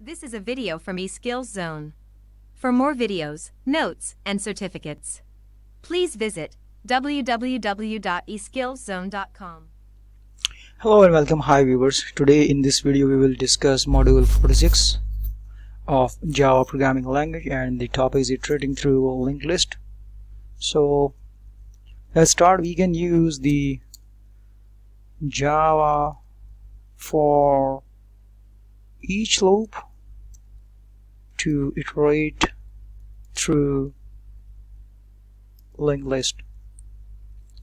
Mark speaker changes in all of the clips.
Speaker 1: This is a video from eSkills Zone. For more videos, notes, and certificates, please visit www.eskillszone.com.
Speaker 2: Hello and welcome. Hi viewers. Today in this video we will discuss module 46 of Java programming language, and the topic is iterating through a linked list. So let's start. We can use the Java for each loop to iterate through linked list.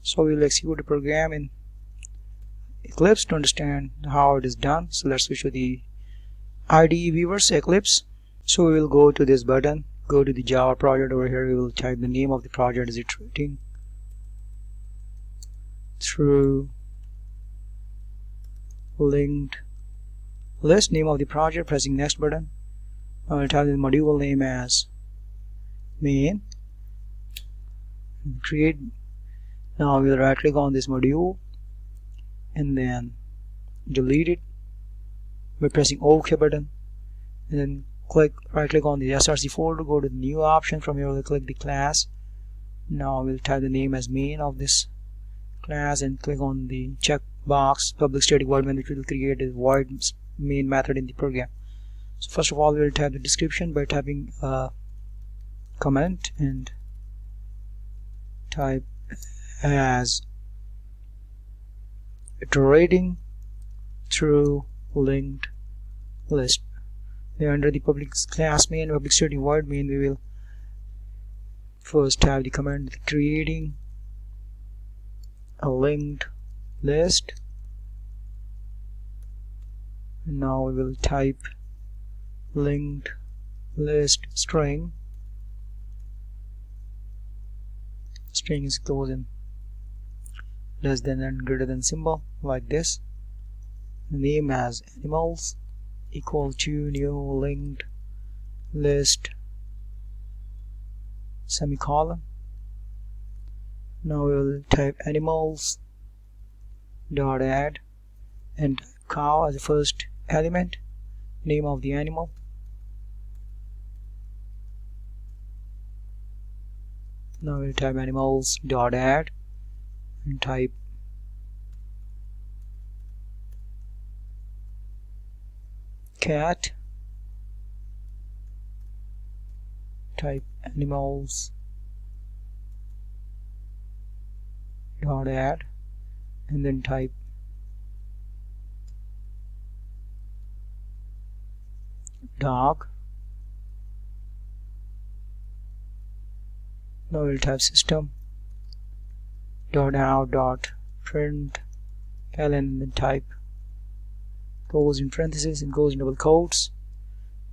Speaker 2: So we will execute the program in Eclipse to understand how it is done. So let's switch to the IDE viewers, Eclipse. So we will go to this button, go to the Java project. Over here we will type the name of the project is iterating through linked list. Name of the project, pressing next button. I will type the module name as main. Create. Now we will right click on this module and then delete it by pressing OK button, and then right click on the src folder, go to the new option. From here we'll click the class. Now we'll type the name as main of this class and click on the check box public static void main, which will create a void main method in the program. So first of all we will type the description by typing comment and type as iterating through linked list. Then under the public class main, public static void main, we will first type the command creating a linked list. And now we will type linked list string. String is close in less than and greater than symbol, like this. Name as animals equal to new linked list semicolon. Now we will type animals dot add and cow as the first element, name of the animal. Now we'll type animals dot add and type cat. Type animals dot add and then type dog. Now we'll type system dot out dot print ln and then type goes in parentheses and goes in double quotes.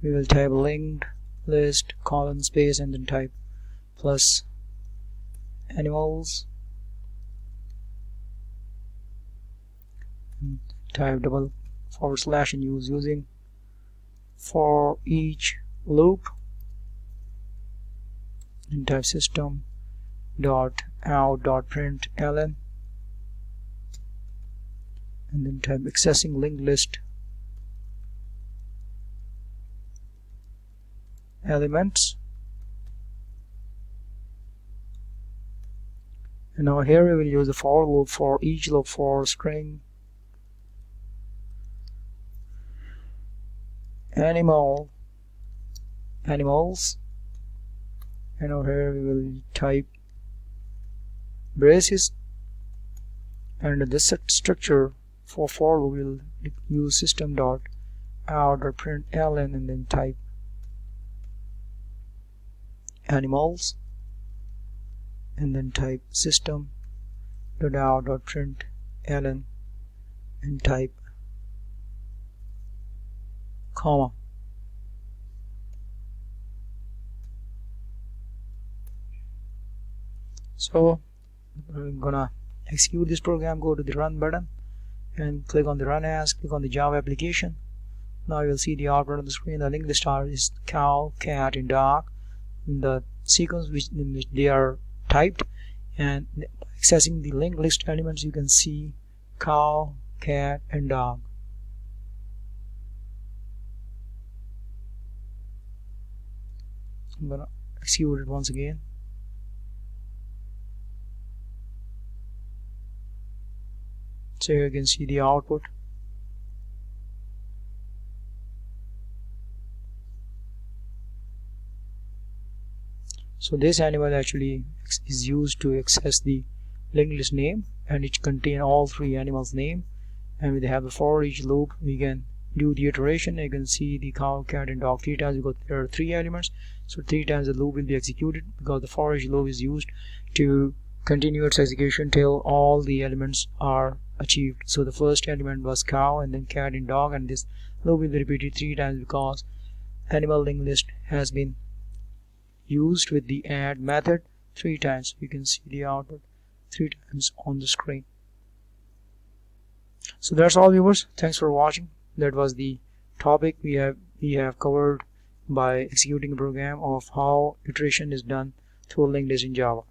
Speaker 2: We will type linked list colon space and then type plus animals and type double forward slash and using for each loop and type system dot out dot print ln and then type accessing linked list elements. And now here we will use the for loop for each loop for string animals, and over here we will type braces, and this structure for loop we will use system dot out dot print ln and then type animals and then type system dot out dot print ln and type comma. So we're gonna execute this program. Go to the run button and click on the run as, click on the Java application. Now you will see the output on the screen. The linked list is cow, cat and dog in the sequence in which they are typed, and accessing the linked list elements you can see cow, cat and dog. I'm gonna execute it once again. So here you can see the output. So this animal actually is used to access the linked list name, and it contains all three animals' name. And we have the for each loop. We can do the iteration. You can see the cow, cat, and dog three times because there are three elements. So three times the loop will be executed because the for each loop is used to continue its execution till all the elements are achieved. So the first element was cow, and then cat and dog, and this loop will be repeated three times because animal linked list has been used with the add method three times. You can see the output three times on the screen. So that's all, viewers. Thanks for watching. That was the topic we have covered by executing a program of how iteration is done through a linked list in Java.